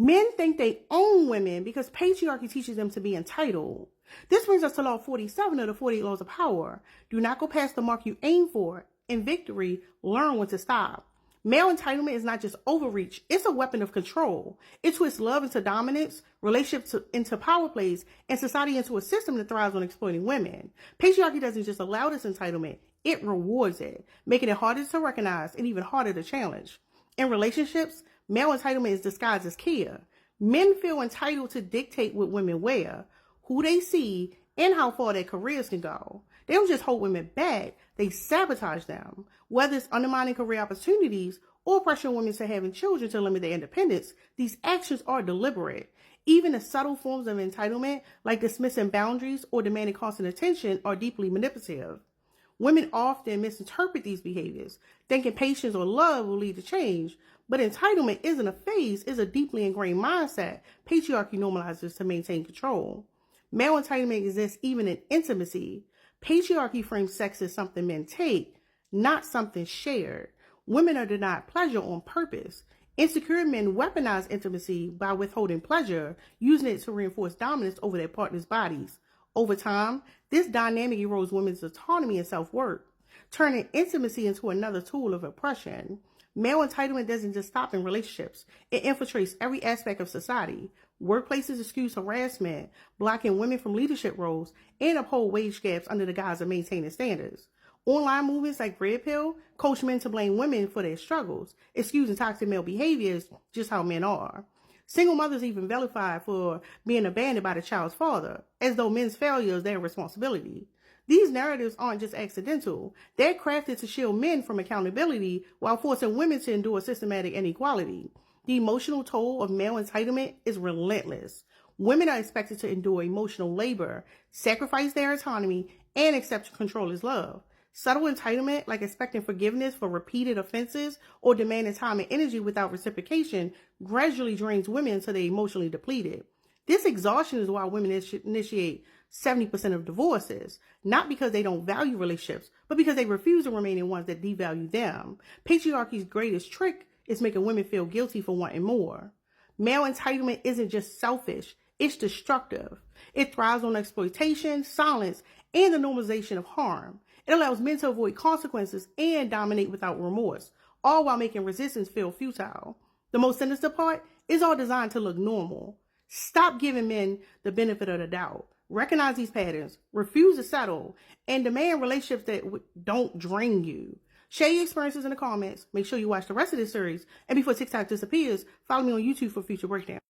Men think they own women because patriarchy teaches them to be entitled. This brings us to Law 47 of the 48 Laws of Power. Do not go past the mark you aim for. In victory, learn when to stop. Male entitlement is not just overreach, it's a weapon of control. It twists love into dominance, relationships into power plays, and society into a system that thrives on exploiting women. Patriarchy doesn't just allow this entitlement, it rewards it, making it harder to recognize and even harder to challenge. In relationships, male entitlement is disguised as care. Men feel entitled to dictate what women wear, who they see, and how far their careers can go. They don't just hold women back, they sabotage them. Whether it's undermining career opportunities or pressuring women to having children to limit their independence, these actions are deliberate. Even the subtle forms of entitlement, like dismissing boundaries or demanding constant attention, are deeply manipulative. Women often misinterpret these behaviors, thinking patience or love will lead to change. But entitlement isn't a phase, it's a deeply ingrained mindset patriarchy normalizes to maintain control. Male entitlement exists even in intimacy. Patriarchy frames sex as something men take, not something shared. Women are denied pleasure on purpose. Insecure men weaponize intimacy by withholding pleasure, using it to reinforce dominance over their partner's bodies. Over time, this dynamic erodes women's autonomy and self-worth, turning intimacy into another tool of oppression. Male entitlement doesn't just stop in relationships. It infiltrates every aspect of society. Workplaces excuse harassment, blocking women from leadership roles, and uphold wage gaps under the guise of maintaining standards. Online movements like Red Pill coach men to blame women for their struggles, excusing toxic male behaviors just how men are. Single mothers even vilified for being abandoned by the child's father, as though men's failure is their responsibility. These narratives aren't just accidental. They're crafted to shield men from accountability while forcing women to endure systematic inequality. The emotional toll of male entitlement is relentless. Women are expected to endure emotional labor, sacrifice their autonomy, and accept control as love. Subtle entitlement, like expecting forgiveness for repeated offenses or demanding time and energy without reciprocation, gradually drains women until they're emotionally depleted. This exhaustion is why women initiate 70% of divorces, not because they don't value relationships, but because they refuse to remain in ones that devalue them. Patriarchy's greatest trick is making women feel guilty for wanting more. Male entitlement isn't just selfish, it's destructive. It thrives on exploitation, silence, and the normalization of harm. It allows men to avoid consequences and dominate without remorse, all while making resistance feel futile. The most sinister part is all designed to look normal. Stop giving men the benefit of the doubt. Recognize these patterns, refuse to settle, and demand relationships that don't drain you. Share your experiences in the comments. Make sure you watch the rest of this series. And before TikTok disappears, follow me on YouTube for future breakdowns.